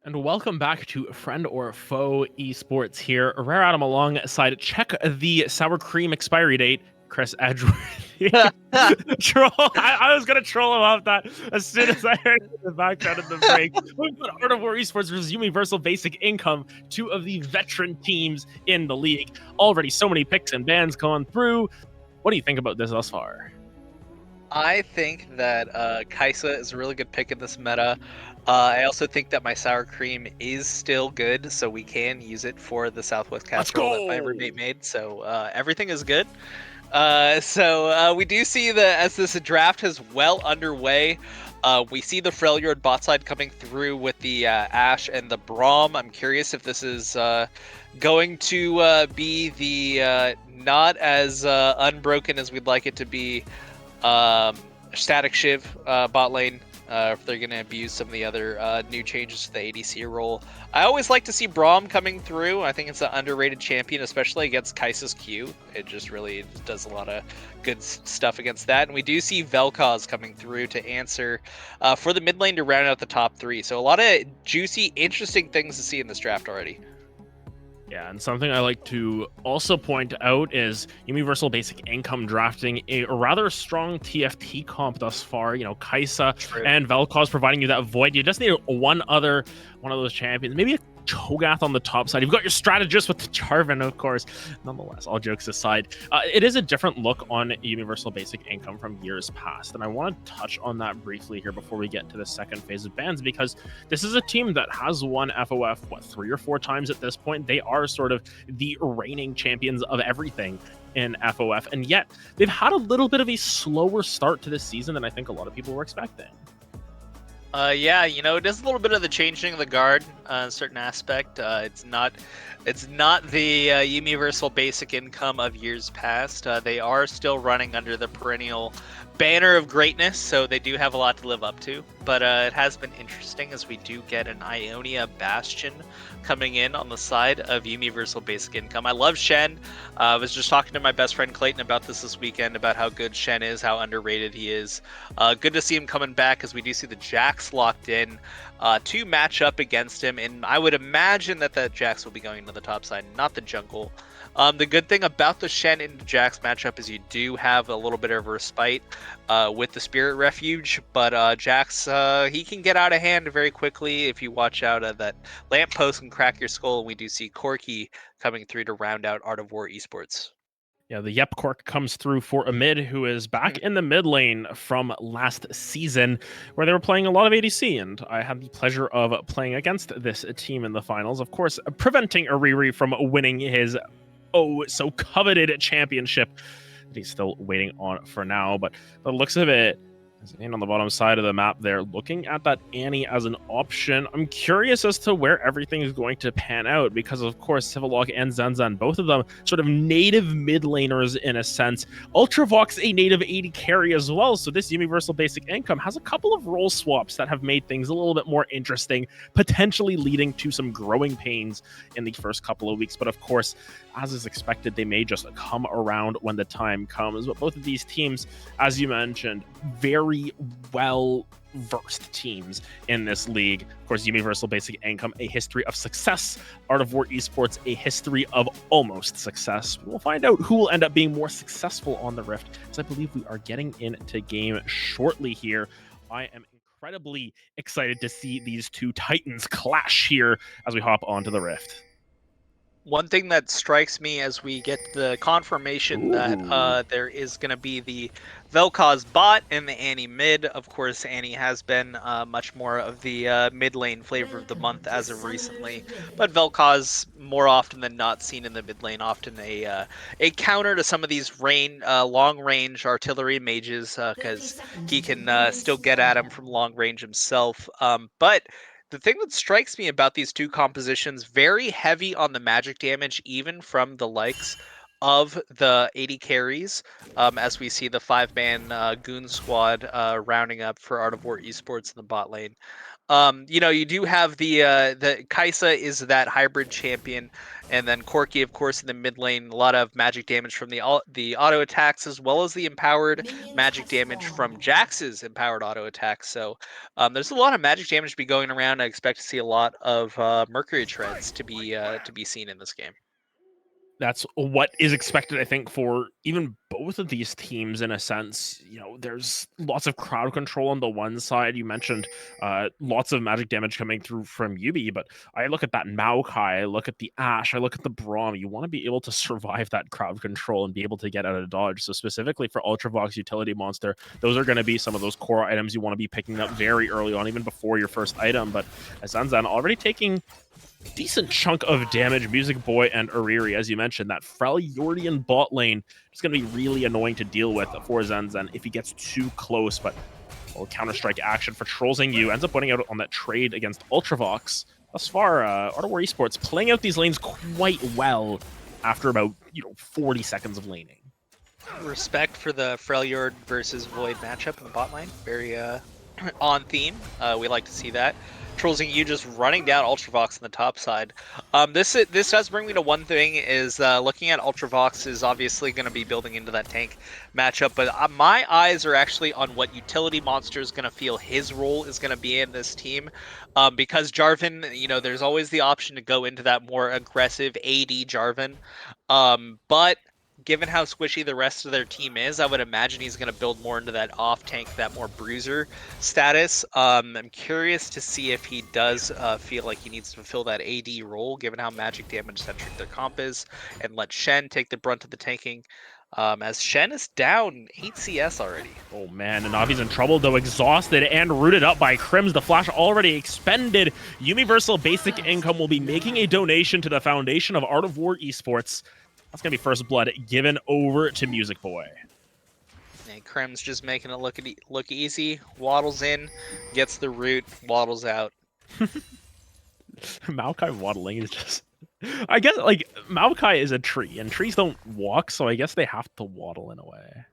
And welcome back to Friend or Foe Esports here. Rare Adam alongside check the sour cream expiry date. Chris Edgeworthy. Troll. I was gonna troll him off that as soon as I heard the background of the break. We've got Art of War Esports versus Universal Basic Income, two of the veteran teams in the league. Already so many picks and bans gone through. What do you think about this thus far? I think that Kaisa is a really good pick in this meta. I also think that my sour cream is still good, so we can use it for the Southwest Let's casserole that my go. roommate made. So everything is good. We do see that as this draft is well underway. We see the Freljord bot side coming through with the Ashe and the Braum. I'm curious if this is going to be the not as unbroken as we'd like it to be. Static Shiv bot lane, if they're going to abuse some of the other new changes to the ADC role. I always like to see Braum coming through. I think it's an underrated champion, especially against Kai'Sa's Q. It just really does a lot of good stuff against that. And we do see Vel'Koz coming through to answer for the mid lane to round out the top three. So a lot of juicy, interesting things to see in this draft already. Yeah, and something I like to also point out is Universal Basic Income drafting a rather strong TFT comp thus far. You know, Kaisa True. and Vel'Koz providing you that void. You just need one of those champions, maybe a Cho'Gath on the top side. You've got your strategist with the Jarvan, of course. Nonetheless, all jokes aside, it is a different look on Universal Basic Income from years past, and I want to touch on that briefly here before we get to the second phase of bans, because this is a team that has won FOF 3 or 4 times at this point. They are sort of the reigning champions of everything in FOF, and yet they've had a little bit of a slower start to this season than I think a lot of people were expecting. Yeah, you know, it is a little bit of the changing of the guard in a certain aspect. It's not the universal basic income of years past. They are still running under the perennial banner of greatness, so they do have a lot to live up to. But it has been interesting as we do get an Ionia Bastion coming in on the side of Universal Basic Income. I love Shen. I was just talking to my best friend Clayton about this weekend, about how good Shen is, how underrated he is. Good to see him coming back, as we do see the Jax locked in to match up against him, and I would imagine that the Jax will be going to the top side, not the jungle. The good thing about the Shen and Jax matchup is you do have a little bit of a respite with the Spirit Refuge, but Jax, he can get out of hand very quickly if you watch out. That lamppost can crack your skull, and we do see Corki coming through to round out Art of War Esports. Yeah, the Yep Cork comes through for a mid who is back in the mid lane from last season, where they were playing a lot of ADC, and I had the pleasure of playing against this team in the finals. Of course, preventing Ariri from winning his so coveted championship that he's still waiting on for now. But the looks of it, and on the bottom side of the map there, looking at that Annie as an option. I'm curious as to where everything is going to pan out, because of course Civilog and Zenzen, both of them sort of native mid laners in a sense. Ultravox a native AD carry as well, so this Universal Basic Income has a couple of role swaps that have made things a little bit more interesting, potentially leading to some growing pains in the first couple of weeks. But of course, as is expected, they may just come around when the time comes. But both of these teams, as you mentioned, very well versed teams in this league. Of course, Universal Basic Income, a history of success. Art of War Esports, a history of almost success. We'll find out who will end up being more successful on the Rift, because I believe we are getting into game shortly here. I am incredibly excited to see these two titans clash here as we hop onto the Rift. One thing that strikes me as we get the confirmation that there is going to be the Vel'Koz bot and the Annie mid. Of course, Annie has been much more of the mid lane flavor of the month as of recently, but Vel'Koz more often than not seen in the mid lane, often a counter to some of these long range artillery mages, because he can still get at him from long range himself. But the thing that strikes me about these two compositions, very heavy on the magic damage, even from the likes of the 80 carries, as we see the 5-man goon squad rounding up for Art of War Esports in the bot lane. You know, you do have the Kaisa is that hybrid champion, and then Corki, of course, in the mid lane. A lot of magic damage from the auto attacks, as well as the empowered magic damage from Jax's empowered auto attacks. So there's a lot of magic damage to be going around. I expect to see a lot of Mercury treads to be seen in this game. That's what is expected, I think, for even both of these teams in a sense. You know, there's lots of crowd control on the one side. You mentioned lots of magic damage coming through from YUBI, but I look at that Maokai, I look at the Ashe, I look at the Braum. You want to be able to survive that crowd control and be able to get out of dodge. So specifically for Ultravox Utility Monster, those are going to be some of those core items you want to be picking up very early on, even before your first item. But Zanzan already taking decent chunk of damage. Music Boy and Ariri, as you mentioned, that Freljordian bot lane is going to be really annoying to deal with for Zenzen if he gets too close. But Counter-Strike action for Trolls You ends up winning out on that trade against Ultravox. Thus far, Art of War Esports playing out these lanes quite well after about 40 seconds of laning. Respect for the Freljord versus Void matchup in the bot lane. Very on theme. We like to see that. Trolls You just running down Ultravox on the top side. This does bring me to one thing, is looking at Ultravox is obviously going to be building into that tank matchup, but my eyes are actually on what Utility Monster is going to feel his role is going to be in this team. Because Jarvan, there's always the option to go into that more aggressive AD Jarvan. But given how squishy the rest of their team is, I would imagine he's going to build more into that off-tank, that more bruiser status. I'm curious to see if he does feel like he needs to fulfill that AD role, given how magic damage-centric their comp is, and let Shen take the brunt of the tanking, as Shen is down 8 CS already. Oh man, and Navi's in trouble though, exhausted and rooted up by Crims. The flash already expended. Universal Basic Income will be making a donation to the foundation of Art of War Esports. That's going to be first blood given over to Music Boy. And Krem's just making it look easy. Waddles in, gets the root, waddles out. Maokai waddling is just... I guess, like, Maokai is a tree, and trees don't walk, so I guess they have to waddle in a way.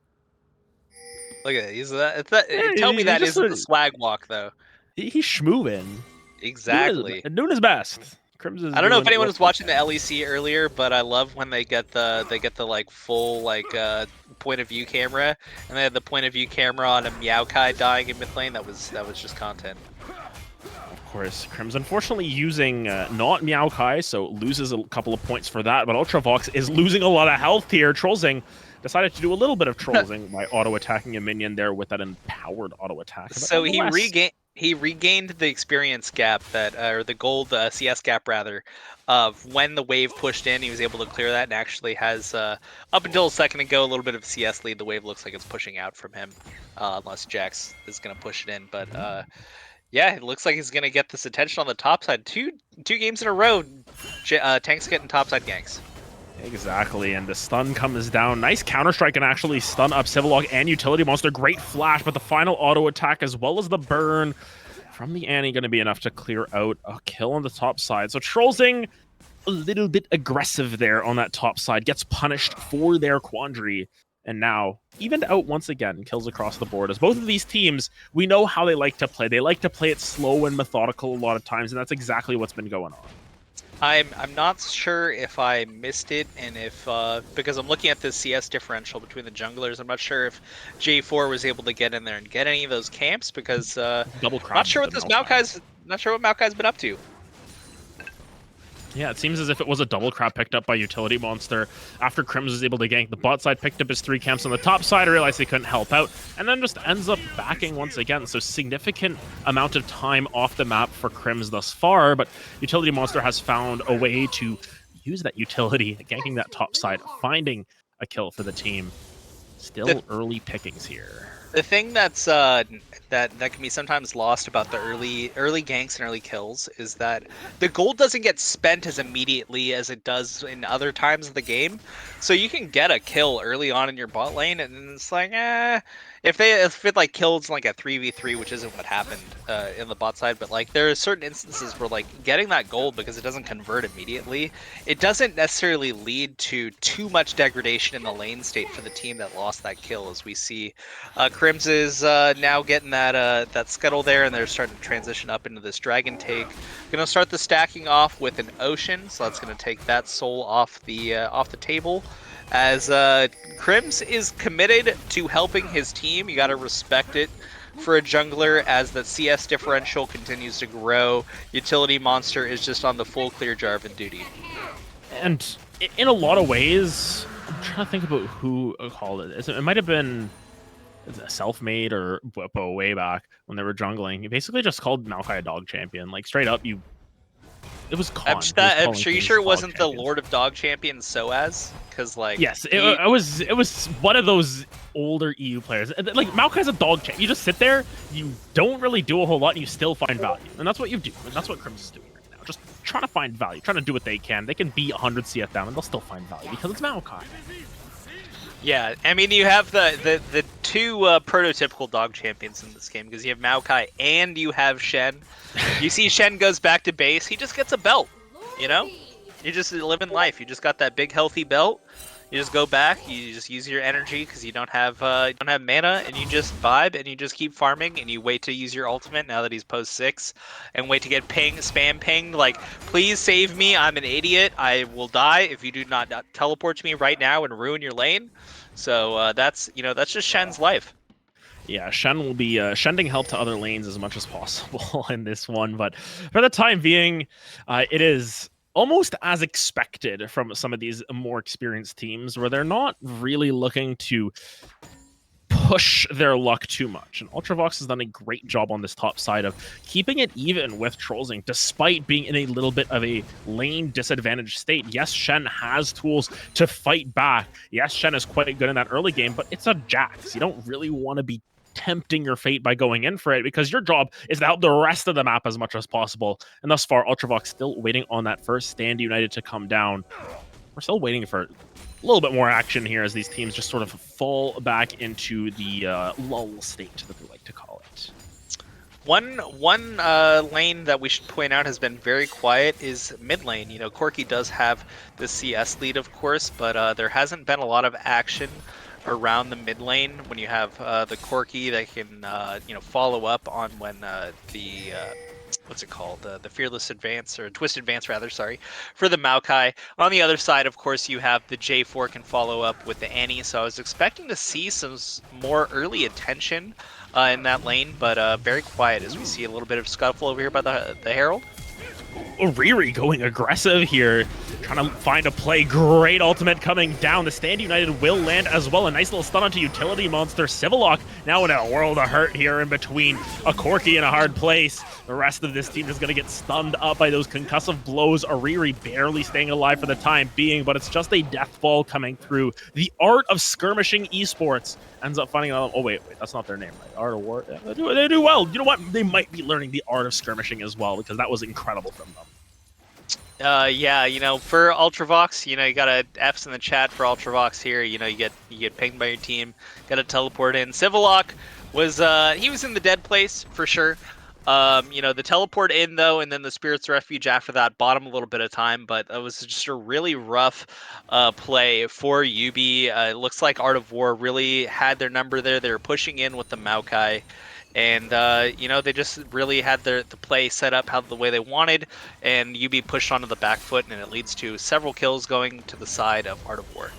Look at it. Tell me that isn't the swag walk, though. He's schmoovin'. Exactly. Doing his best. I don't know if anyone was watching the LEC earlier, but I love when they get the like full point of view camera, and they had the point of view camera on a Maokai dying in mid lane. That was just content. Of course, Crims unfortunately using not Maokai, so loses a couple of points for that. But Ultravox is losing a lot of health here. Trollzing decided to do a little bit of Trollzing by auto attacking a minion there with that empowered auto attack. So he regained the experience gap or the gold CS gap rather, of when the wave pushed in. He was able to clear that and actually has, up until a second ago, a little bit of CS lead. The wave looks like it's pushing out from him, unless Jax is going to push it in. But yeah, it looks like he's going to get this attention on the top side. Two games in a row, Tank's getting top side ganks. Exactly, and the stun comes down. Nice Counter-Strike and actually stun up Civilog and Utility Monster. Great flash, but the final auto attack as well as the burn from the Annie going to be enough to clear out a kill on the top side. So Trollzing a little bit aggressive there on that top side. Gets punished for their Quandary. And now, evened out once again, kills across the board. As both of these teams, we know how they like to play. They like to play it slow and methodical a lot of times, and that's exactly what's been going on. I'm not sure if I missed it, and if because I'm looking at this CS differential between the junglers, I'm not sure if J4 was able to get in there and get any of those camps, because not sure what Maokai's been up to. Yeah, it seems as if it was a double crab picked up by Utility Monster. After Crims was able to gank the bot side, picked up his 3 camps on the top side, realized he couldn't help out, and then just ends up backing once again. So significant amount of time off the map for Crims thus far, but Utility Monster has found a way to use that utility, ganking that top side, finding a kill for the team. Still early pickings here. The thing that's that can be sometimes lost about the early ganks and early kills is that the gold doesn't get spent as immediately as it does in other times of the game. So you can get a kill early on in your bot lane, and then it's like, if it like kills like a 3v3, which isn't what happened in the bot side, but like there are certain instances where like getting that gold because it doesn't convert immediately, it doesn't necessarily lead to too much degradation in the lane state for the team that lost that kill, as we see. Crims is now getting that scuttle there, and they're starting to transition up into this dragon take. Gonna start the stacking off with an ocean, so that's gonna take that soul off the table. As Crims is committed to helping his team, you gotta respect it for a jungler as the CS differential continues to grow. Utility Monster is just on the full clear Jarvan duty. And in a lot of ways, I'm trying to think about who called it. It might have been Self-Made or Whippo way back when they were jungling. He basically just called Maokai a dog champion. Like, straight up, it was Khan. I'm sure you sure it wasn't the Lord of Dog Champions Soaz? Because like yes, it was one of those older EU players. Like Maokai's a dog champ. You just sit there, you don't really do a whole lot, and you still find value. And that's what you do. And that's what Crims is doing right now. Just trying to find value, trying to do what they can. They can be 100 CS down, and they'll still find value because it's Maokai. Yeah, I mean, you have the two prototypical dog champions in this game, because you have Maokai and you have Shen. You see Shen goes back to base, he just gets a belt, you know? You just live in life. You just got that big healthy belt. You just go back, you just use your energy because you don't have mana, and you just vibe and you just keep farming, and you wait to use your ultimate now that he's post 6, and wait to get spam pinged like, please save me, I'm an idiot, I will die if you do not teleport to me right now and ruin your lane. So that's just Shen's life. Yeah, Shen will be sending help to other lanes as much as possible in this one, but for the time being, it is almost as expected from some of these more experienced teams, where they're not really looking to push their luck too much. And Ultravox has done a great job on this top side of keeping it even with Trollsing, despite being in a little bit of a lane disadvantaged state. Yes, Shen has tools to fight back. Yes, Shen is quite good in that early game, but it's a Jax. You don't really want to be tempting your fate by going in for it, because your job is to help the rest of the map as much as possible. And thus far, Ultravox still waiting on that first Stand United to come down. We're still waiting for a little bit more action here as these teams just sort of fall back into the lull state that they like to call it. One lane that we should point out has been very quiet is mid lane. You know, Corki does have the CS lead, of course, but there hasn't been a lot of action around the mid lane when you have the Corki that can follow up on when the what's it called, the Fearless Advance, or Twist Advance rather, sorry, for the Maokai. On the other side, of course, you have the J4 can follow up with the Annie, so I was expecting to see some more early attention in that lane, but very quiet as we see a little bit of scuffle over here by the Herald. Riri going aggressive here, trying to find a play. Great ultimate coming down. The Stand United will land as well. A nice little stun onto Utility Monster. Civillock now in a world of hurt here in between a Corki in a hard place. The rest of this team is going to get stunned up by those concussive blows. Riri barely staying alive for the time being, but it's just a death ball coming through. The Art of Skirmishing Esports ends up finding out. Oh, wait, that's not their name, right? Art of War. Yeah, they do well. You know what? They might be learning the Art of Skirmishing as well, because that was incredible from them. Yeah, for Ultravox, you got a F's in the chat for Ultravox here. You get pinged by your team, got to teleport in. Civillock was he was in the dead place for sure. The teleport in though, and then the Spirit's Refuge after that bought him a little bit of time, but it was just a really rough play for YUBI. It looks like Art of War really had their number there. They were pushing in with the Maokai. And, they just really had the play set up the way they wanted, and YUBI pushed onto the back foot, and it leads to several kills going to the side of Art of War.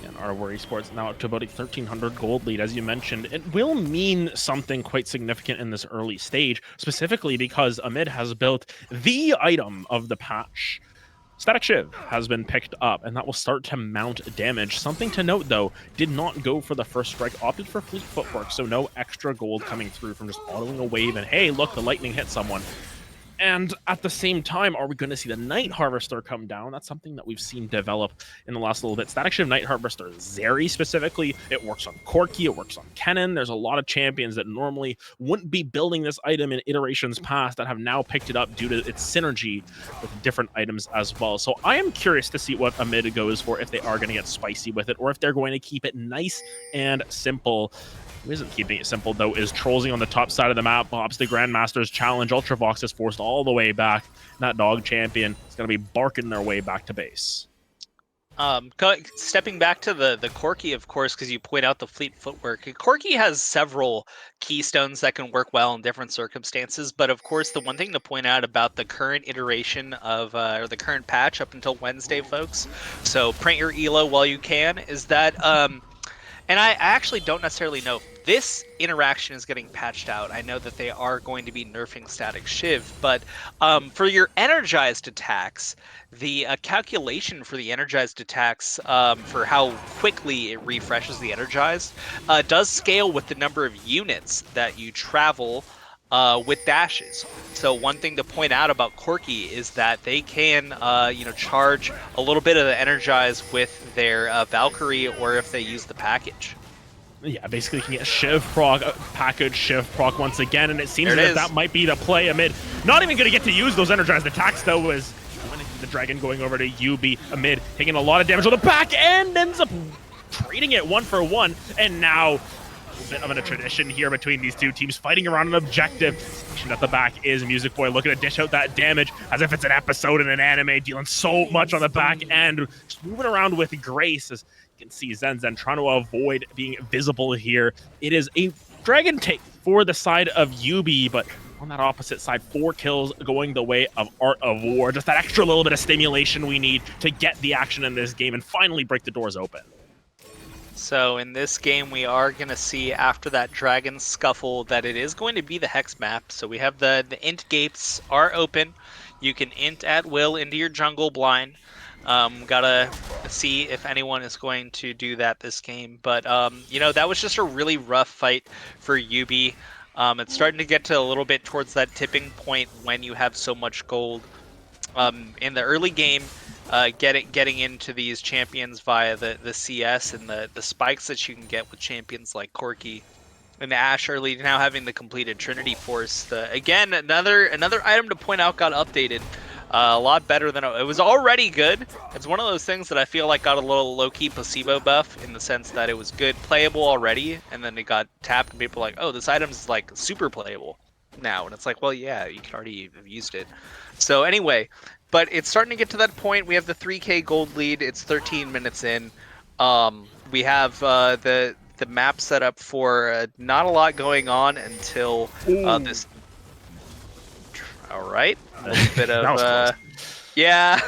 And Art of War Esports now up to about a 1,300 gold lead, as you mentioned. It will mean something quite significant in this early stage, specifically because Amid has built the item of the patch. Static Shiv has been picked up, and that will start to mount damage. Something to note, though, did not go for the first strike, opted for Fleet Footwork, so no extra gold coming through from just autoing a wave, and hey, look, the lightning hit someone. And at the same time, are we going to see the Night Harvester come down? That's something that we've seen develop in the last little bit. Static Shiv Night Harvester, Zeri specifically, it works on Corki, it works on Kennen. There's a lot of champions that normally wouldn't be building this item in iterations past that have now picked it up due to its synergy with different items as well. So I am curious to see what Amid goes for, if they are going to get spicy with it, or if they're going to keep it nice and simple. Who isn't keeping it simple, though, is Trollsing on the top side of the map. Bobs the Grandmaster's challenge. Ultravox is forced all the way back. That dog champion is going to be barking their way back to base. Stepping back to the Corki, of course, because you point out the fleet footwork. Corki has several keystones that can work well in different circumstances, but of course, the one thing to point out about the current iteration of, or the current patch up until Wednesday, folks, so print your ELO while you can, is that, and I actually don't necessarily know if this interaction is getting patched out. I know that they are going to be nerfing Static Shiv, but for your energized attacks, the calculation for the energized attacks for how quickly it refreshes the energized does scale with the number of units that you travel with dashes. So one thing to point out about Corki is that they can, charge a little bit of the energize with their Valkyrie, or if they use the package. Yeah, basically you can get Shiv proc, package Shiv proc once again, and it seems as if that might be the play. Amid not even going to get to use those energized attacks, though, as the Dragon going over to YUBI. Amid taking a lot of damage on the back end, ends up trading it 1-for-1, and now a bit of a tradition here between these two teams fighting around an objective. Stationed at the back is Music Boy looking to dish out that damage as if it's an episode in an anime, dealing so much on the back end, just moving around with grace. As you can see, Zen trying to avoid being visible here. It is a Dragon take for the side of YUBI, but on that opposite side, 4 kills going the way of Art of War. Just that extra little bit of stimulation we need to get the action in this game and finally break the doors open. So in this game, we are going to see after that Dragon scuffle that it is going to be the Hex map. So we have the int gates are open. You can int at will into your jungle blind. Gotta see if anyone is going to do that this game. But, that was just a really rough fight for YUBI. It's starting to get to a little bit towards that tipping point when you have so much gold. In the early game, getting into these champions via the CS and the spikes that you can get with champions like Corki and Ash early, now having the completed Trinity Force. Again, another item to point out got updated. A lot better than it was already good. It's one of those things that I feel like got a little low-key placebo buff in the sense that it was good, playable already, and then it got tapped and people were like, oh, this item's like super playable now. And it's like, well, yeah, you can already have used it. So anyway, but it's starting to get to that point. We have the 3K gold lead. It's 13 minutes in. We have the map set up for not a lot going on until this. All right, a little bit of yeah,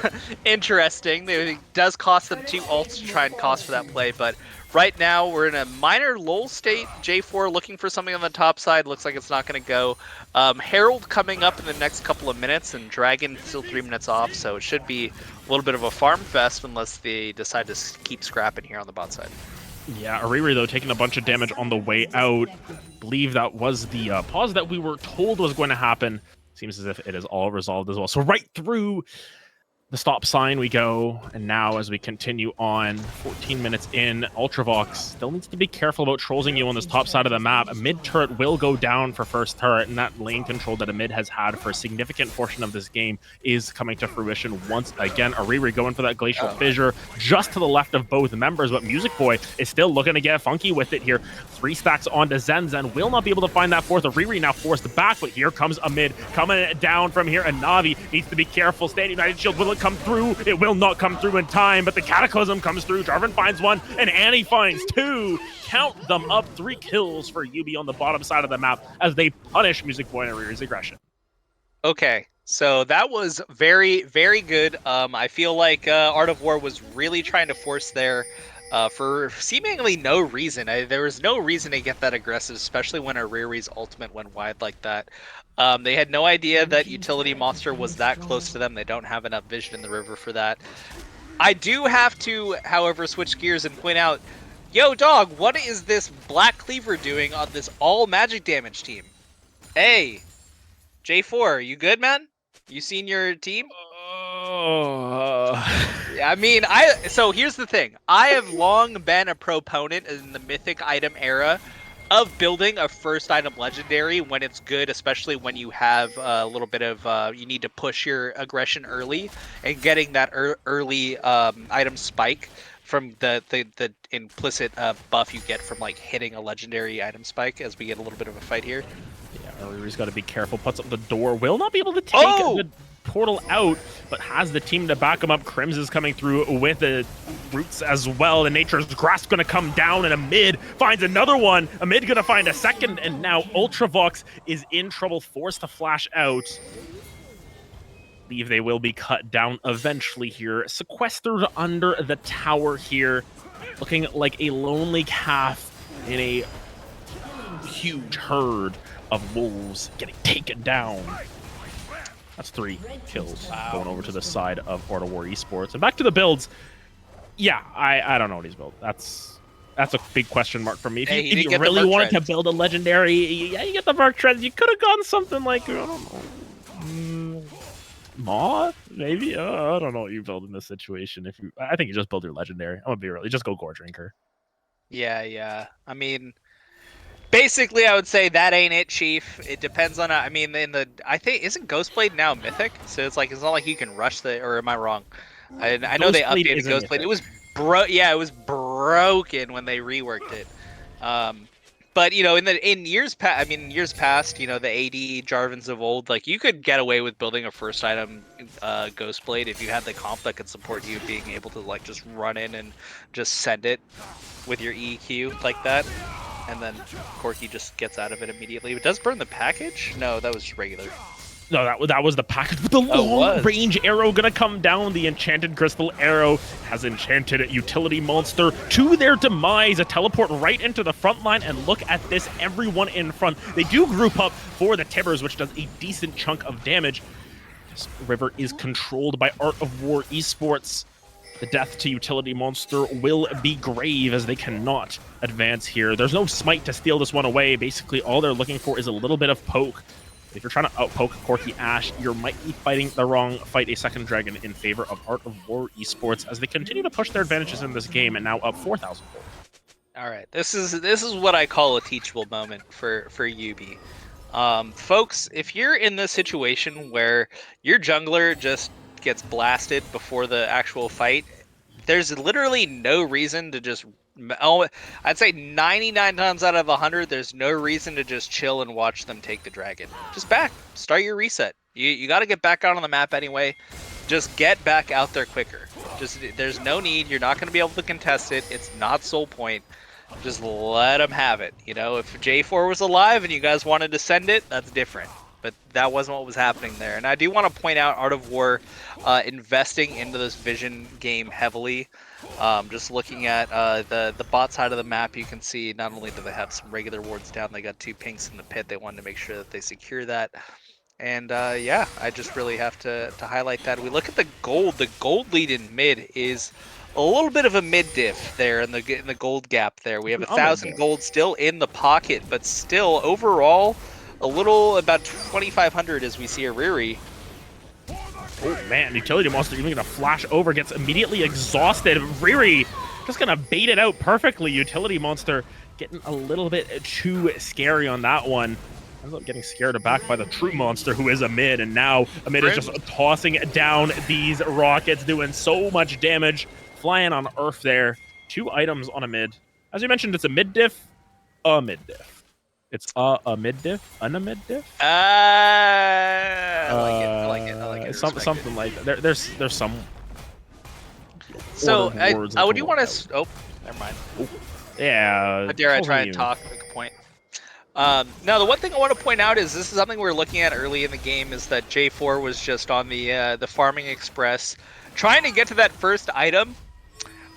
interesting. It does cost them 2 ults to try and cost for that play, but right now we're in a minor lull state. J4 looking for something on the top side. Looks like it's not going to go. Herald coming up in the next couple of minutes, and Dragon still 3 minutes off, so it should be a little bit of a farm fest unless they decide to keep scrapping here on the bot side. Yeah, Ariri, though, taking a bunch of damage on the way out. Believe that was the pause that we were told was going to happen. Seems as if it is all resolved as well. So right through the stop sign we go, and now as we continue on, 14 minutes in, Ultravox still needs to be careful about trolling you on this top side of the map. A mid turret will go down for first turret, and that lane control that a mid has had for a significant portion of this game is coming to fruition once again. Ariri going for that Glacial Fissure just to the left of both members, but Music Boy is still looking to get funky with it here. 3 stacks onto Zen. Zen will not be able to find that fourth. Ariri now forced back, but here comes a mid coming down from here, and Navi needs to be careful. Stand United Shield, will it come through? It will not come through in time, but the Cataclysm comes through. Jarvan finds 1, and Annie finds 2. Count them up. 3 kills for YUBI on the bottom side of the map as they punish Music Boy and Ariri's aggression. Okay, so that was very, very good. I feel like Art of War was really trying to force there for seemingly no reason. There was no reason to get that aggressive, especially when Ariri's ultimate went wide like that. They had no idea that Utility Monster was that close to them. They don't have enough vision in the river for that. I do have to, however, switch gears and point out, yo, dog, what is this Black Cleaver doing on this all magic damage team? Hey, J4, you good, man? You seen your team? Oh. I mean, so here's the thing. I have long been a proponent in the mythic item era of building a first item legendary when it's good, especially when you have a little bit of you need to push your aggression early, and getting that early item spike from the implicit buff you get from like hitting a legendary item spike. As we get a little bit of a fight here. Yeah, Riri's got to be careful. Puts up the door. Will not be able to take Oh! the portal out, but has the team to back him up. Crims is coming through with the roots as well. And Nature's Grasp going to come down, and Amid finds another one. Amid going to find a second, and now Ultravox is in trouble, forced to flash out. Believe they will be cut down eventually here. Sequestered under the tower here, looking like a lonely calf in a huge herd of wolves getting taken down. That's 3 kills going over to the side of Art of War Esports. And back to the builds. Yeah, I don't know what he's built. That's a big question mark for me. If you really wanted to build a legendary, yeah, you get the Merc Treads. You could have gone something like, I don't know, Moth, maybe. I don't know what you build in this situation. I think you just build your legendary. I'm gonna be real. You just go Gore Drinker. Yeah. I mean, basically, I would say that ain't it, Chief. It depends on. I mean, I think isn't Ghostblade now mythic? So it's like it's not like you can rush the. Or am I wrong? I know they updated Ghostblade. It was it was broken when they reworked it. But you know, in years past, you know, the AD Jarvans of old, like you could get away with building a first item Ghostblade if you had the comp that could support you being able to like just run in and just send it with your EQ like that. And then Corki just gets out of it immediately. It does burn the package? No, that was regular. No, that was the package. The long-range arrow gonna come down. The enchanted crystal arrow has enchanted utility monster to their demise. A teleport right into the front line, and look at this. Everyone in front. They do group up for the Tibbers, which does a decent chunk of damage. This river is controlled by Art of War Esports. The death to utility monster will be grave as they cannot advance here. There's no smite to steal this one away. Basically, all they're looking for is a little bit of poke. If you're trying to outpoke Corki Ash, you might be fighting the wrong fight, a second dragon in favor of Art of War Esports as they continue to push their advantages in this game and now up 4,000 gold. All right, this is what I call a teachable moment for YUBI. Folks, if you're in this situation where your jungler just gets blasted before the actual fight, there's literally no reason to just I'd say 99 times out of 100 there's no reason to just chill and watch them take the dragon. Just start your reset. You got to get back out on the map anyway. Just get back out there quicker. There's no need. You're not going to be able to contest it. It's not soul point. Just let them have it. You know, if J4 was alive and you guys wanted to send it, that's different. But that wasn't what was happening there. And I do want to point out Art of War investing into this vision game heavily. Just looking at the bot side of the map, you can see not only do they have some regular wards down, they got 2 pinks in the pit. They wanted to make sure that they secure that. And yeah, I just really have to highlight that. We look at the gold. The gold lead in mid is a little bit of a mid diff there in the gold gap there. We have 1,000 gold still in the pocket, but still overall a little about 2,500 as we see a Riri. Oh man, utility monster even gonna flash over, gets immediately exhausted. Riri just gonna bait it out perfectly. Utility monster getting a little bit too scary on that one. Ends up getting scared back by the true monster who is Amid, and now Amid is just tossing down these rockets, doing so much damage. Flying on Earth there. 2 items on Amid. As you mentioned, it's a mid diff, a mid diff. It's a mid diff, a mid diff. I like it. Something like that. There's some. So would you want to? Oh, never mind. Oh, yeah. How dare I try and talk? Make a point. Now, the one thing I want to point out is this is something we were looking at early in the game, is that J4 was just on the farming express, trying to get to that first item.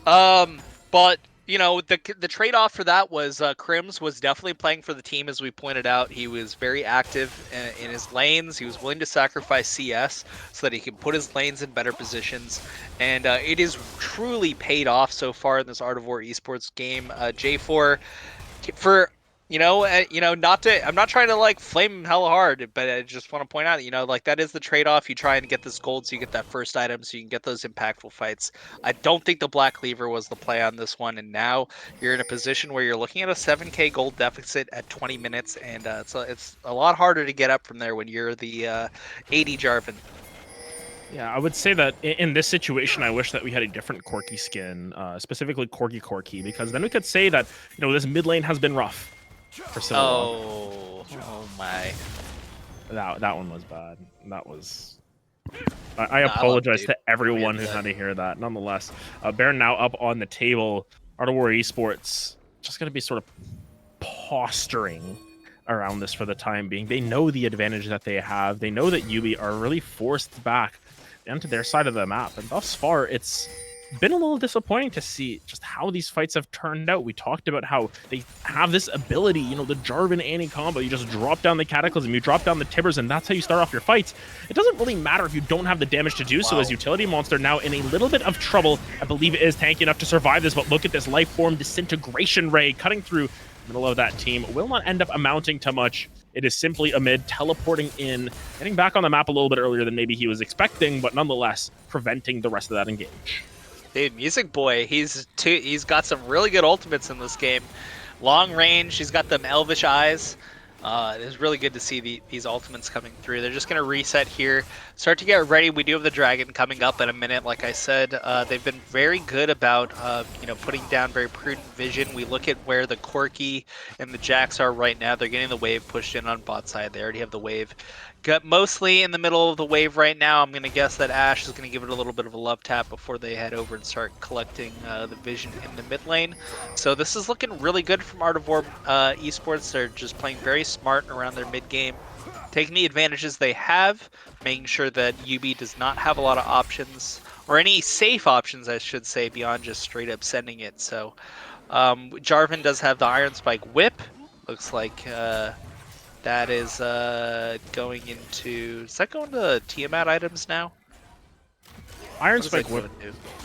But you know, the trade-off for that was Crims was definitely playing for the team, as we pointed out. He was very active in his lanes. He was willing to sacrifice CS so that he could put his lanes in better positions. And it is truly paid off so far in this Art of War Esports game. J4, for Not to. I'm not trying to like flame him hella hard, but I just want to point out, like that is the trade-off. You try and get this gold, so you get that first item, so you can get those impactful fights. I don't think the Black Cleaver was the play on this one, and now you're in a position where you're looking at a 7K gold deficit at 20 minutes, and it's a lot harder to get up from there when you're the 80 Jarvan. Yeah, I would say that in this situation, I wish that we had a different Corki skin, specifically Corki, because then we could say that this mid lane has been rough for Silverlock. Oh my! That one was bad. That was. I apologize to everyone who had to hear that. Nonetheless, Baron now up on the table. Art of War Esports just going to be sort of posturing around this for the time being. They know the advantage that they have. They know that YUBI are really forced back into their side of the map. And thus far, it's been a little disappointing to see just how these fights have turned out. We talked about how they have this ability, the Jarvan Annie combo. You just drop down the Cataclysm, you drop down the Tibbers, and that's how you start off your fights. It doesn't really matter if you don't have the damage to do so, as Utility Monster now in a little bit of trouble. I believe it is tanky enough to survive this, but look at this Life Form Disintegration Ray cutting through the middle of that team. Will not end up amounting to much. It is simply a mid teleporting in, getting back on the map a little bit earlier than maybe he was expecting, but nonetheless preventing the rest of that engage. Dude, Music Boy, he's got some really good ultimates in this game. Long range, he's got them elvish eyes. It's really good to see these ultimates coming through. They're just going to reset here, start to get ready. We do have the dragon coming up in a minute. Like I said, they've been very good about putting down very prudent vision. We look at where the Corki and the Jax are right now. They're getting the wave pushed in on bot side. They already have the wave. Got mostly in the middle of the wave right now. I'm going to guess that Ashe is going to give it a little bit of a love tap before they head over and start collecting the vision in the mid lane. So this is looking really good from Art of War Esports. They're just playing very smart around their mid game, taking the advantages they have, making sure that YUBI does not have a lot of options, or any safe options, I should say, beyond just straight up sending it. So Jarvan does have the Iron Spike Whip. Looks like that is going into... Does that go into Tiamat items now? Iron Spike Whip.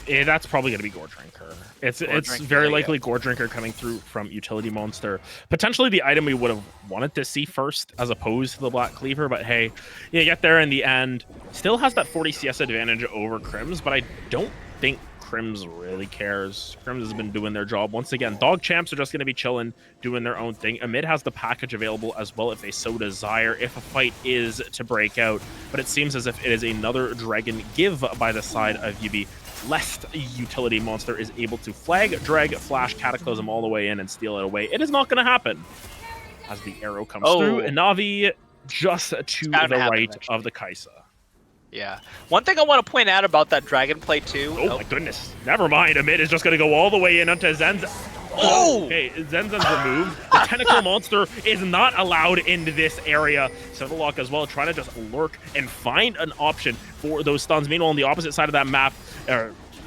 That's probably going to be Gore Drinker. It's very likely Gore Drinker coming through from Utility Monster. Potentially the item we would have wanted to see first as opposed to the Black Cleaver, but hey, you get there in the end. Still has that 40 CS advantage over Crims, but I don't think Crims really cares. Crims has been doing their job. Once again, Dog Champs are just going to be chilling, doing their own thing. Amid has the package available as well if they so desire, if a fight is to break out. But it seems as if it is another Dragon give by the side of YUBI, lest Utility Monster is able to flag, drag, flash, Cataclysm all the way in and steal it away. It is not going to happen. As the arrow comes through, and Navi just to the right of the Kaisa. Yeah. One thing I want to point out about that dragon play too. Oh my goodness. Never mind. Amid is just going to go all the way in onto Zen's. Oh! Okay, Zen's removed. The Tentacle Monster is not allowed into this area. Silverlock as well, trying to just lurk and find an option for those stuns. Meanwhile, on the opposite side of that map,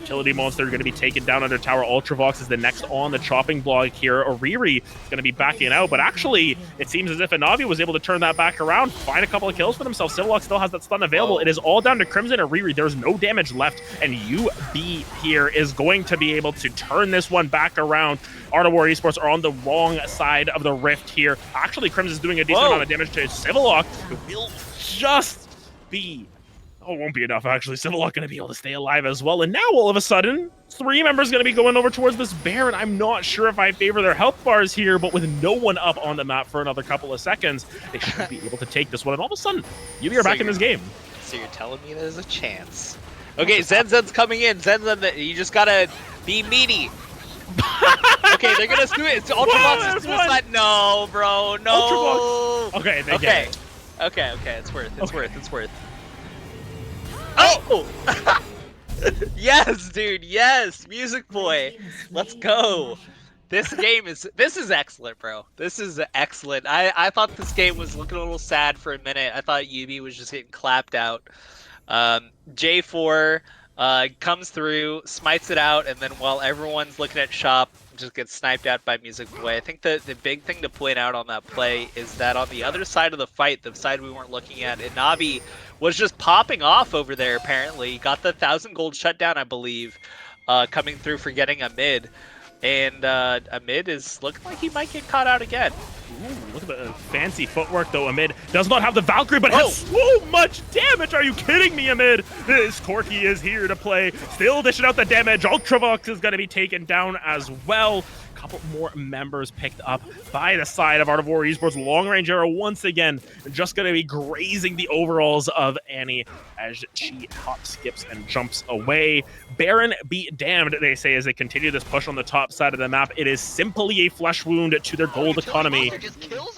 Utility Monster going to be taken down under tower. Ultravox is the next on the chopping block here. Oriri is going to be backing out, but actually, it seems as if Navi was able to turn that back around, find a couple of kills for themselves. Silverlock still has that stun available. It is all down to Crimson and Oriri. There's no damage left, and YUBI here is going to be able to turn this one back around. Art of War Esports are on the wrong side of the rift here. Actually, Crimson is doing a decent amount of damage to Silverlock, who will just be... Oh, it won't be enough, actually. Silverlock going to be able to stay alive as well. And now, all of a sudden, 3 members going to be going over towards this Baron. I'm not sure if I favor their health bars here, but with no one up on the map for another couple of seconds, they should be able to take this one. And all of a sudden, YUBI are back in this game. So you're telling me there's a chance. Okay, Zen's coming in. Zen, you just got to be meaty. Okay, they're going to do it. It's Ultravox is suicide. No, bro. No. Ultravox. Okay, they get it. Okay. It's worth. It's worth. Oh! Yes, dude, yes! Music Boy! Let's go! This is excellent, bro. This is excellent. I thought this game was looking a little sad for a minute. I thought YUBI was just getting clapped out. J4 comes through, smites it out, and then while everyone's looking at shop, just gets sniped out by Music Boy. I think the big thing to point out on that play is that on the other side of the fight, the side we weren't looking at, Navi was just popping off over there, apparently. Got the 1,000 gold shutdown, I believe, coming through for getting a mid. And a mid is looking like he might get caught out again. Ooh, look at the fancy footwork, though. Amid does not have the Valkyrie, but has so much damage. Are you kidding me, Amid? This Corki is here to play. Still dishing out the damage. Ultravox is going to be taken down as well. Couple more members picked up by the side of Art of War Esports. Long Range Arrow once again just going to be grazing the overalls of Annie as she hop, skips, and jumps away. Baron be damned, they say, as they continue this push on the top side of the map. It is simply a flesh wound to their gold economy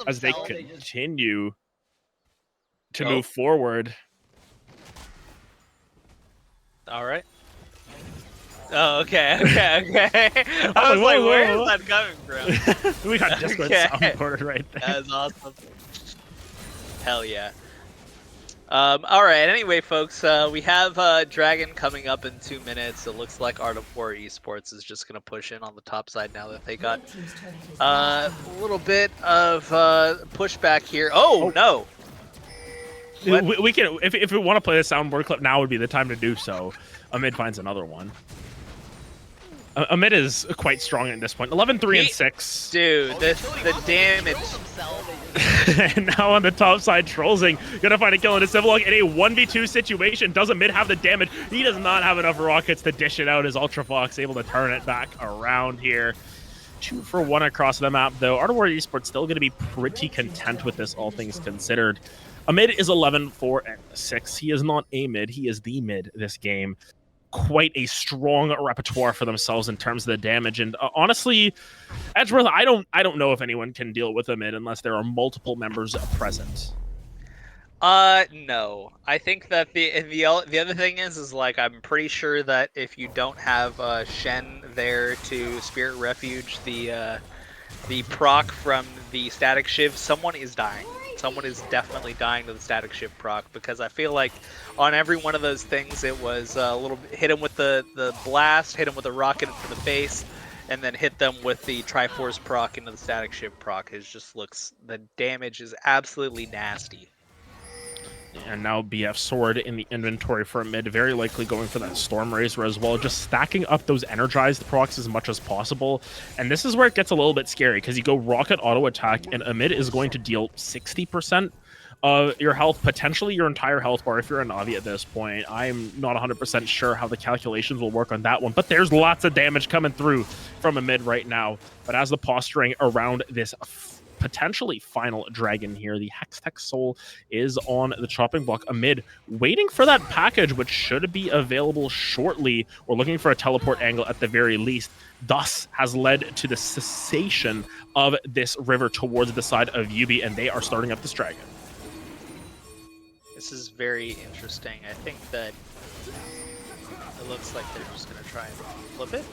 as they continue to move forward. All right. Oh, okay. I was like, where is that coming from? We got Discord soundboard right there. That was awesome. Hell yeah. All right. Anyway, folks, we have Dragon coming up in 2 minutes. It looks like Art of War Esports is just gonna push in on the top side now that they got a little bit of pushback here. Oh no. We can, if we want to play the soundboard clip now, would be the time to do so. Amid finds another one. Amid is quite strong at this point. 11, 3, and 6. Dude, the damage. And now on the top side, Trollsing gonna find a kill into Civilog in a 1v2 situation. Does Amid have the damage? He does not have enough rockets to dish it out as Ultravox able to turn it back around here. 2 for 1 across the map, though. Art of War Esports still gonna be pretty content with this, all things considered. Amid is 11, 4, and 6. He is not a mid, he is the mid this game. Quite a strong repertoire for themselves in terms of the damage, and honestly, Edgeworth, I don't know if anyone can deal with a mid unless there are multiple members present. No. I think that the other thing is like I'm pretty sure that if you don't have Shen there to Spirit Refuge the proc from the Static Shiv, someone is dying. Someone is definitely dying to the Static Shiv proc, because I feel like on every one of those things it was a little hit him with the blast, hit him with a rocket for the face, and then hit them with the Triforce proc into the Static Shiv proc. It just looks, the damage is absolutely nasty. And now BF Sword in the inventory for a mid, very likely going for that Storm Razor as well, just stacking up those energized procs as much as possible. And this is where it gets a little bit scary, because you go Rocket Auto Attack, and a mid is going to deal 60% of your health, potentially your entire health bar if you're a Navi at this point. I'm not 100% sure how the calculations will work on that one, but there's lots of damage coming through from a mid right now. But as the posturing around this potentially final dragon here, the Hextech Soul is on the chopping block. Amid waiting for that package, which should be available shortly. We're looking for a teleport angle at the very least. Thus has led to the cessation of this river towards the side of YUBI, and they are starting up this dragon. This is very interesting. I think that it looks like they're just going to try and flip it.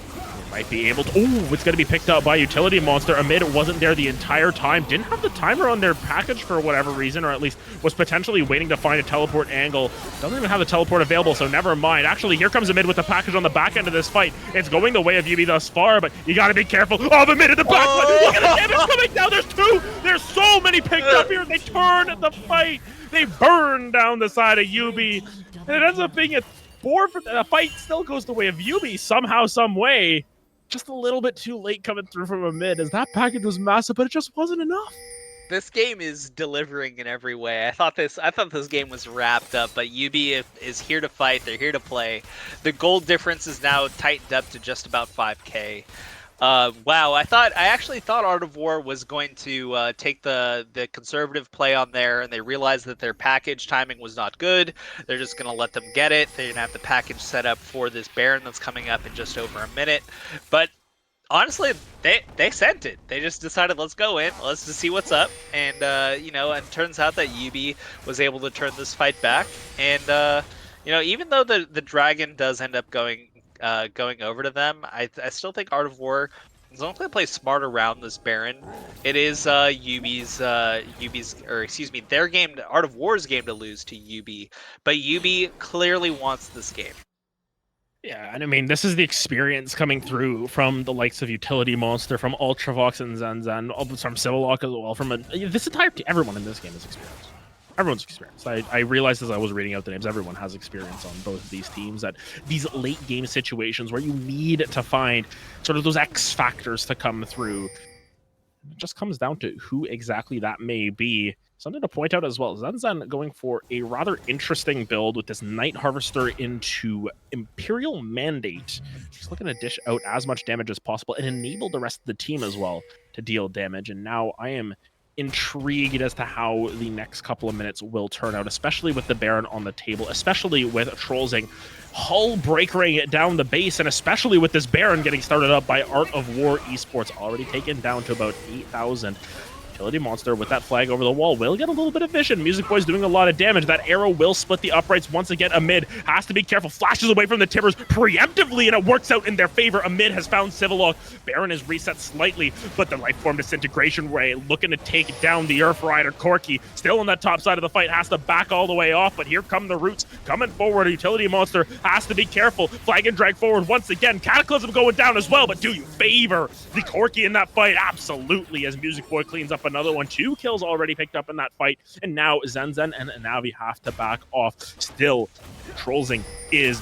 They might be able to. Oh, it's going to be picked up by Utility Monster. Amid wasn't there the entire time. Didn't have the timer on their package for whatever reason, or at least was potentially waiting to find a teleport angle. Doesn't even have the teleport available, so never mind. Actually, here comes Amid with the package on the back end of this fight. It's going the way of YUBI thus far, but you got to be careful. Oh, Amid in the back. Oh! Look at the damage coming down. There's 2. There's so many picked up here. They turn the fight. They burn down the side of YUBI, and it ends up being a 4 for the fight. Still goes the way of YUBI somehow, some way. Just a little bit too late coming through from a mid, as that package was massive, but it just wasn't enough. This game is delivering in every way. I thought this game was wrapped up, but YUBI is here to fight. They're here to play. The gold difference is now tightened up to just about 5K. Wow, I actually thought Art of War was going to take the conservative play on there, and they realized that their package timing was not good. They're just going to let them get it. They're going to have the package set up for this Baron that's coming up in just over a minute. But honestly, they sent it. They just decided, let's go in, let's just see what's up. And, you know, and it turns out that YUBI was able to turn this fight back. And, you know, even though the Dragon does end up going over to them, I still think Art of War, as long as they play smart around this Baron, it is YUBI's, or excuse me, their game, Art of War's game to lose to YUBI. But YUBI clearly wants this game. Yeah, and I mean, this is the experience coming through from the likes of Utility Monster, from Ultravox and Zenzen, from Civillock as well, from this entire team. Everyone in this game is experienced. Everyone's experienced. I realized as I was reading out the names, everyone has experience on both of these teams, that these late game situations where you need to find sort of those X factors to come through. It just comes down to who exactly that may be. Something to point out as well, Zenzen going for a rather interesting build with this Night Harvester into Imperial Mandate. Just looking to dish out as much damage as possible and enable the rest of the team as well to deal damage. And now I am intrigued as to how the next couple of minutes will turn out, especially with the Baron on the table, especially with Trollsing hull breakering down the base, and especially with this Baron getting started up by Art of War Esports, already taken down to about 8,000. Utility Monster with that flag over the wall will get a little bit of vision. Music Boy's doing a lot of damage. That arrow will split the uprights once again. Amid has to be careful. Flashes away from the Timbers preemptively, and it works out in their favor. Amid has found Civilog. Baron is reset slightly, but the Lifeform Disintegration Ray looking to take down the Earth Rider. Corki still on that top side of the fight, has to back all the way off, but here come the Roots coming forward. A Utility Monster has to be careful. Flag and drag forward once again. Cataclysm going down as well, but do you favor the Corki in that fight? Absolutely, as Music Boy cleans up another one. 2 kills already picked up in that fight, and now Zenzen and Navi have to back off. Still, Trollsing is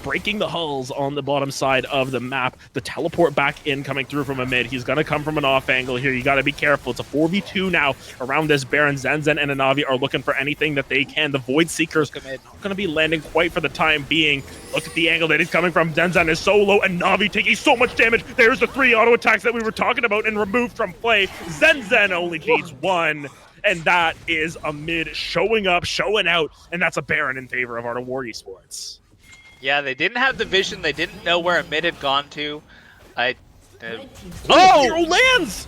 breaking the hulls on the bottom side of the map. The teleport back in coming through from a mid. He's going to come from an off angle here. You got to be careful. It's a 4v2 now around this Baron. Zenzen and Navi are looking for anything that they can. The Void Seekers not going to be landing quite for the time being. Look at the angle that he's coming from. Zenzen is so low, and Navi taking so much damage. There's the 3 auto attacks that we were talking about and removed from play. Zenzen only needs 1. And that is a mid showing up, showing out, and that's a Baron in favor of Art of War Esports. Yeah, they didn't have the vision. They didn't know where a mid had gone to. Hero lands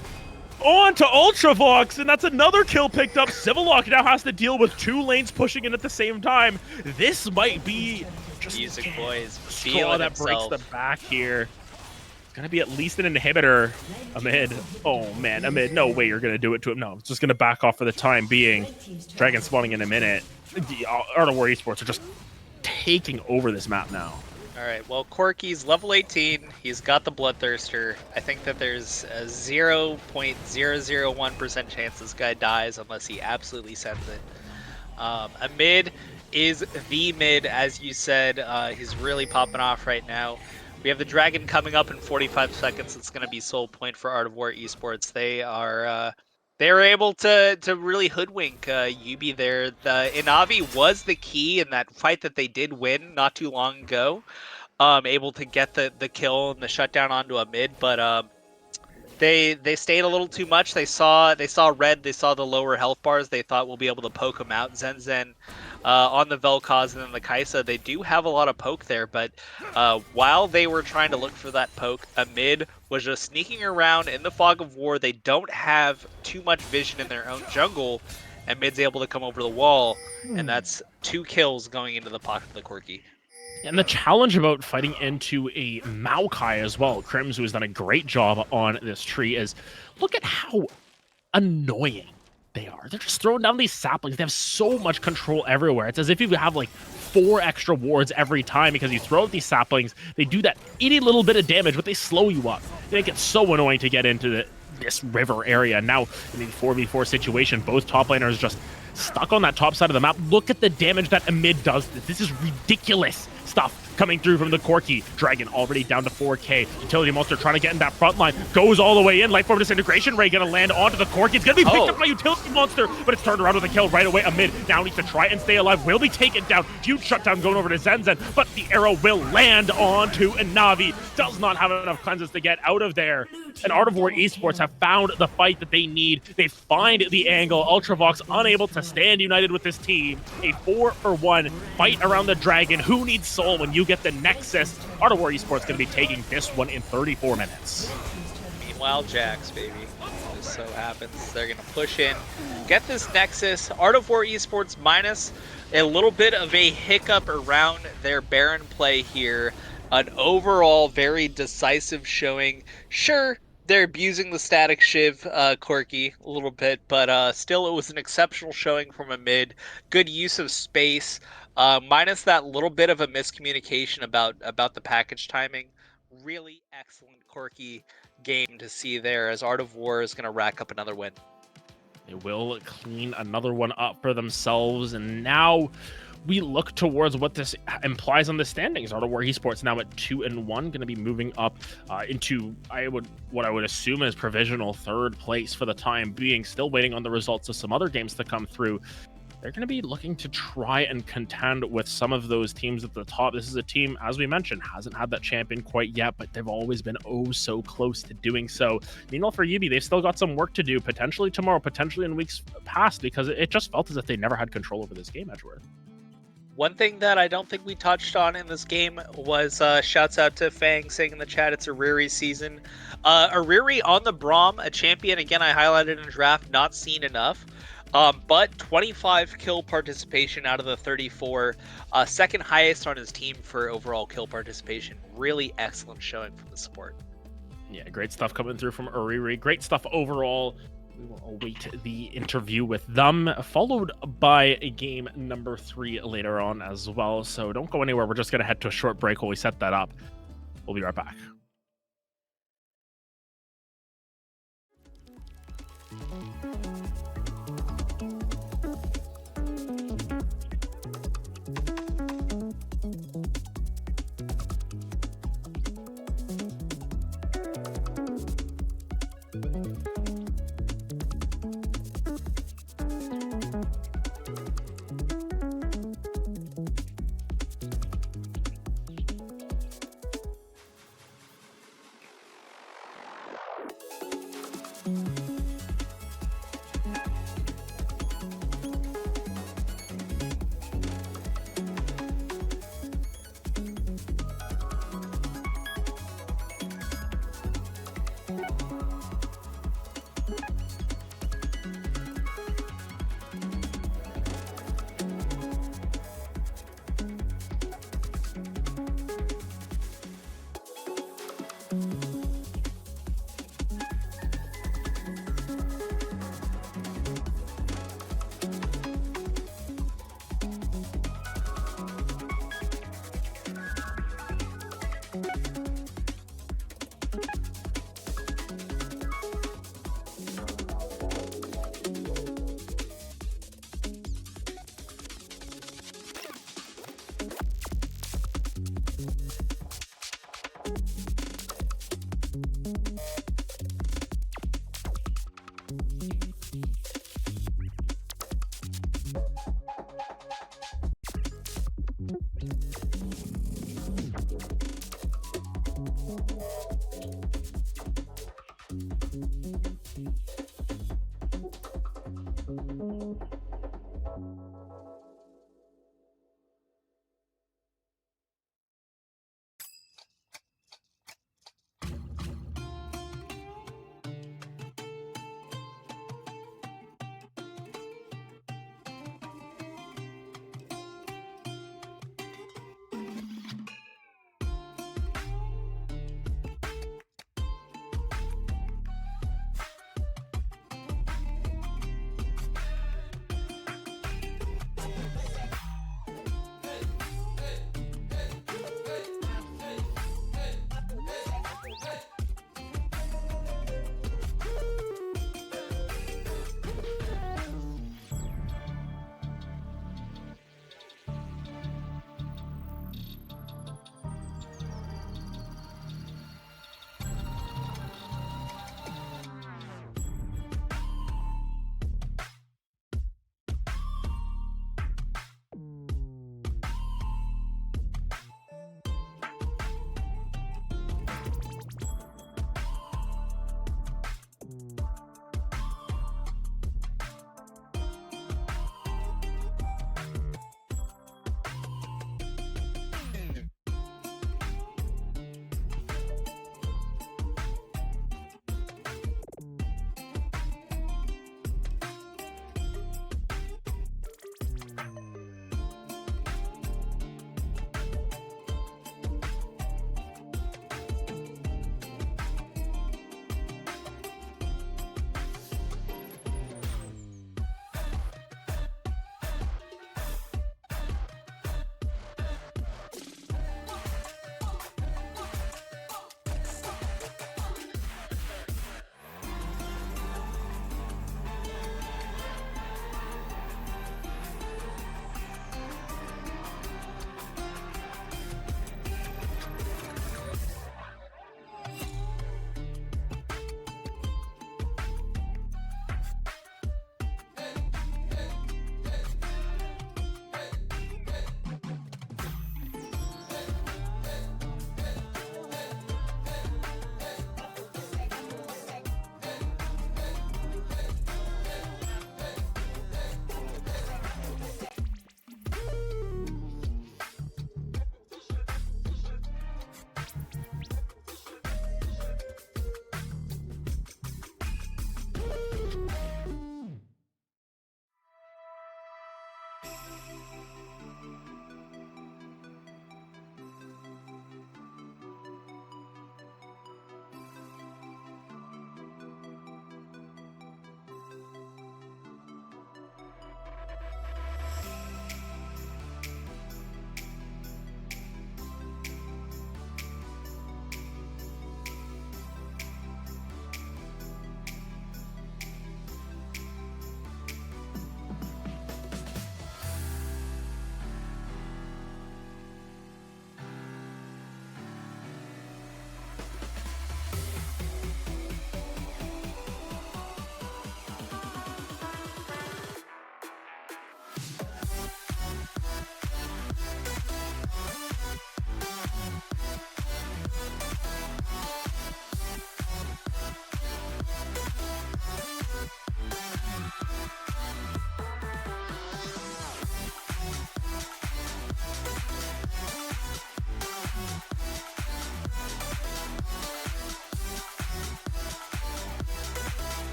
on to Ultravox, and that's another kill picked up. Civilog now has to deal with 2 lanes pushing in at the same time. This might be just Music Boys straw that breaks the back here. It's gonna be at least an inhibitor. Amid. Oh man, Amid, no way you're gonna do it to him. No, it's just gonna back off for the time being. Dragon spawning in a minute. The Art of War Esports are just taking over this map now. All right, well, Corki's level 18. He's got the Bloodthirster. I think that there's a 0.001% chance this guy dies unless he absolutely sends it. A mid is the mid, as you said. He's really popping off right now. We have the Dragon coming up in 45 seconds. It's going to be Soul Point for Art of War Esports. They are able to really hoodwink YUBI there. The Inavi was the key in that fight that they did win not too long ago. Able to get the kill and the shutdown onto a mid, but they stayed a little too much. They saw red. They saw the lower health bars. They thought we'll be able to poke them out. Zenzen on the Vel'Koz and then the Kaisa. They do have a lot of poke there, but while they were trying to look for that poke, a mid was just sneaking around in the fog of war. They don't have too much vision in their own jungle, and mid's able to come over the wall, and that's 2 kills going into the pocket of the Corki. And the challenge about fighting into a Maokai as well, Crims, who has done a great job on this tree, is look at how annoying they are. They're just throwing down these saplings. They have so much control everywhere. It's as if you have like 4 extra wards every time because you throw out these saplings. They do that itty little bit of damage, but they slow you up. They make it so annoying to get into this river area. Now, in the 4v4 situation, both top laners just stuck on that top side of the map. Look at the damage that Amid does. This is ridiculous stuff coming through from the Corki. Dragon already down to 4k. Utility Monster trying to get in that front line. Goes all the way in. Lifeform Disintegration Ray gonna land onto the Corki. It's gonna be picked up by Utility Monster, but it's turned around with a kill right away. Amid now needs to try and stay alive. Will be taken down. Huge shutdown going over to Zenzen, but the arrow will land onto Inavi. Does not have enough cleanses to get out of there. And Art of War Esports have found the fight that they need. They find the angle. Ultravox unable to stand united with this team. A 4-for-1 fight around the Dragon. Who needs soul when you get the Nexus? Art of War Esports going to be taking this one in 34 minutes. Meanwhile, Jax, baby. Just so happens they're going to push in, get this Nexus. Art of War Esports minus a little bit of a hiccup around their Baron play here. An overall very decisive showing. Sure, they're abusing the static shiv Corki a little bit, but still it was an exceptional showing from a mid. Good use of space, minus that little bit of a miscommunication about the package timing. Really excellent Corki game to see there, as Art of War is going to rack up another win. They will clean another one up for themselves, and now we look towards what this implies on the standings, Art of War Esports now at 2-1, going to be moving up into what I would assume is provisional third place for the time being. Still waiting on the results of some other games to come through. They're going to be looking to try and contend with some of those teams at the top. This is a team, as we mentioned, hasn't had that champion quite yet, but they've always been oh so close to doing so. Meanwhile, for YUBI, they've still got some work to do, potentially tomorrow, potentially in weeks past, because it just felt as if they never had control over this game, Edgeworth. One thing that I don't think we touched on in this game was shouts out to Fang saying in the chat it's a Riri season. Ariri on the Braum, a champion, again, I highlighted in draft, not seen enough. But 25 kill participation out of the 34, second highest on his team for overall kill participation. Really excellent showing from the support. Yeah, great stuff coming through from Ariri. Great stuff overall. We will await the interview with them, followed by a game number 3 later on as well. So don't go anywhere. We're just going to head to a short break while we set that up. We'll be right back.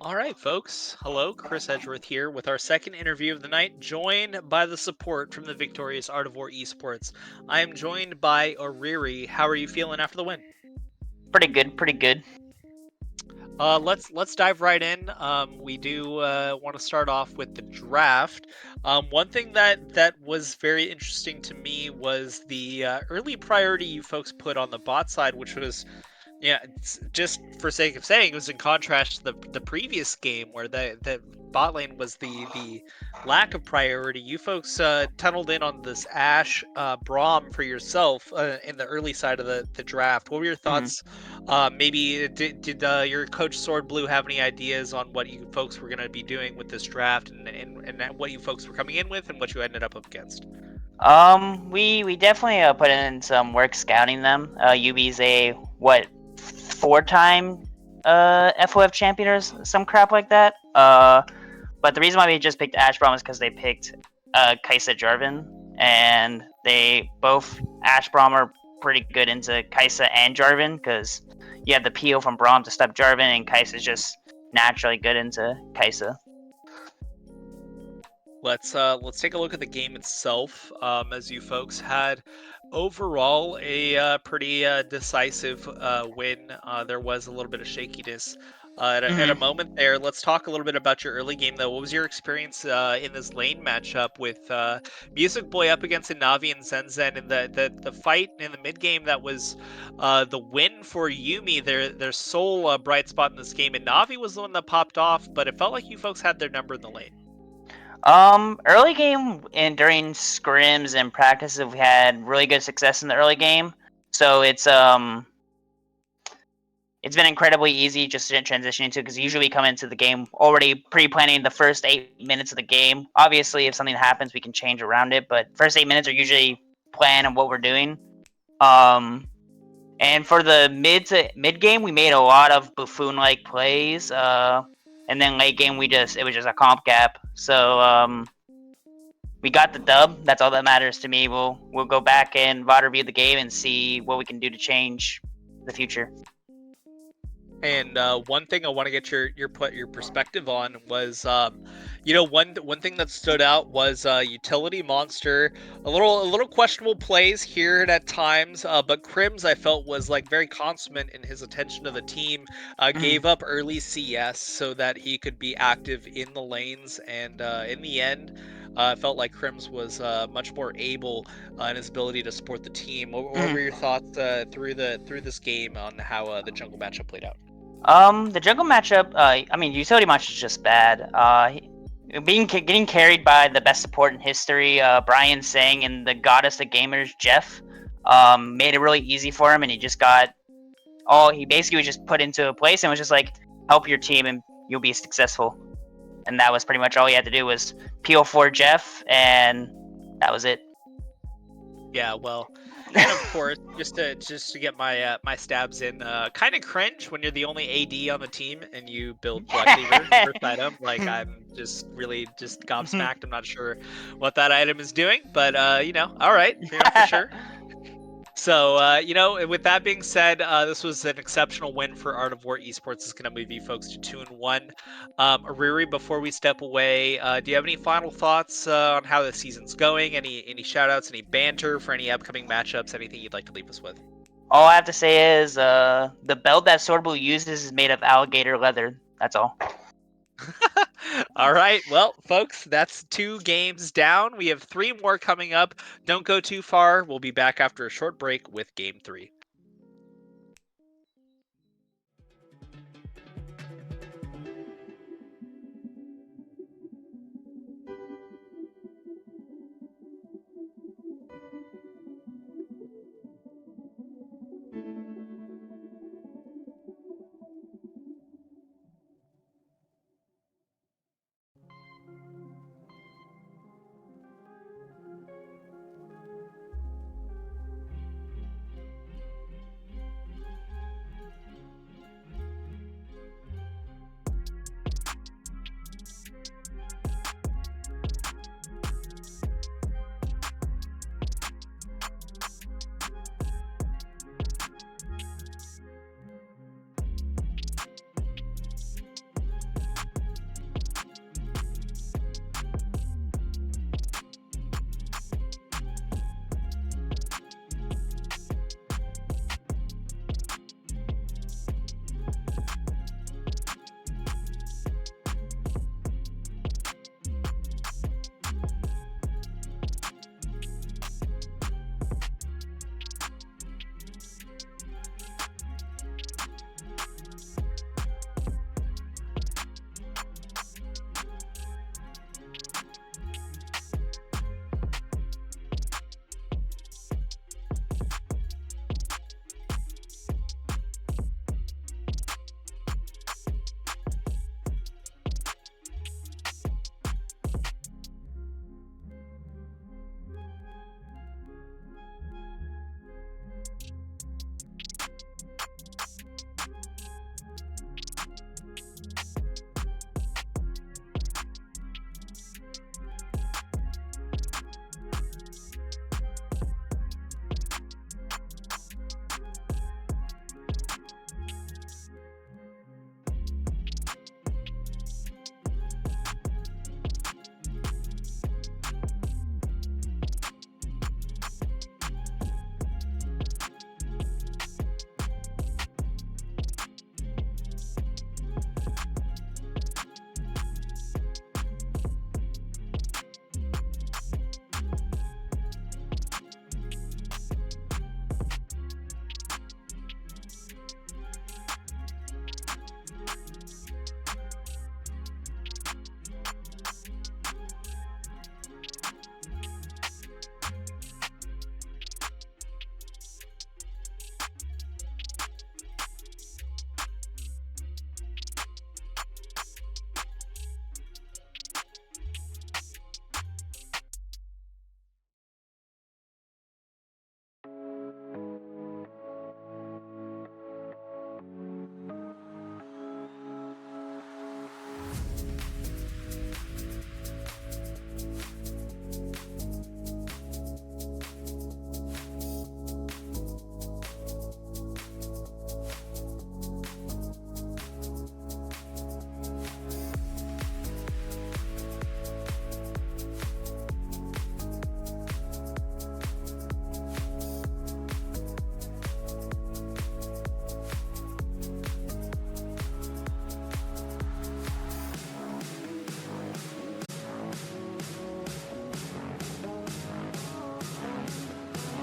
All right, folks. Hello, Chris Edgeworth here with our second interview of the night, joined by the support from the victorious Art of War Esports. I am joined by Oriri. How are you feeling after the win? Pretty good, pretty good. Let's dive right in. We do want to start off with the draft. One thing that was very interesting to me was the early priority you folks put on the bot side, which was, yeah, it's just for sake of saying, it was in contrast to the previous game where the bot lane was the lack of priority. You folks tunneled in on this Ashe Braum for yourself in the early side of the draft. What were your thoughts? Maybe did your coach Sword Blue have any ideas on what you folks were going to be doing with this draft and what you folks were coming in with and what you ended up against? We definitely put in some work scouting them. UB's a 4-time FOF champion or some crap like that. But the reason why we just picked Ashe Braum is because they picked Kai'Sa Jarvan, and they both Ashe Braum are pretty good into Kai'Sa and Jarvan because you have the peel from Braum to stop Jarvan, and Kai'Sa is just naturally good into Kai'Sa. Let's take a look at the game itself. As you folks had overall a pretty decisive win. There was a little bit of shakiness at a moment there. Let's talk a little bit about your early game, though. What was your experience in this lane matchup with Music Boy up against Navi and Zenzen in the fight in the mid game? That was the win for Yuumi, their sole bright spot in this game, and Navi was the one that popped off. But it felt like you folks had their number in the lane. Early game and during scrims and practices, we had really good success in the early game. So it's been incredibly easy just to transition into, because usually we come into the game already pre-planning the first 8 minutes of the game. Obviously, if something happens, we can change around it, but first 8 minutes are usually plan on what we're doing. And for the mid game, we made a lot of buffoon-like plays. And then late game, it was just a comp gap. So we got the dub. That's all that matters to me. We'll go back and VOD review the game and see what we can do to change the future. And one thing I want to get your perspective on was, one thing that stood out was utility monster. A little questionable plays here at times, but Crims I felt was like very consummate in his attention to the team. Gave up early CS so that he could be active in the lanes, and in the end, I felt like Crims was much more able in his ability to support the team. What were your thoughts through this game on how the jungle matchup played out? The jungle matchup, utility monster is just bad. Getting carried by the best support in history, Brian Sang, and the goddess of gamers, Jeff, made it really easy for him, and he basically was just put into a place and was just like, help your team and you'll be successful. And that was pretty much all he had to do, was peel for Jeff, and that was it. Yeah, well, And of course, just to get my my stabs in, kind of cringe when you're the only AD on the team and you build Blood Cleaver first item. Like I'm just really just gobsmacked. I'm not sure what that item is doing, but all right, for sure. So, with that being said, this was an exceptional win for Art of War Esports. It's going to move you folks to 2-1. Ariri, before we step away, do you have any final thoughts on how the season's going? Any shout outs, any banter for any upcoming matchups, anything you'd like to leave us with? All I have to say is the belt that Swordbull uses is made of alligator leather. That's all. All right. Well, folks, that's 2 games down. We have 3 more coming up. Don't go too far. We'll be back after a short break with game 3.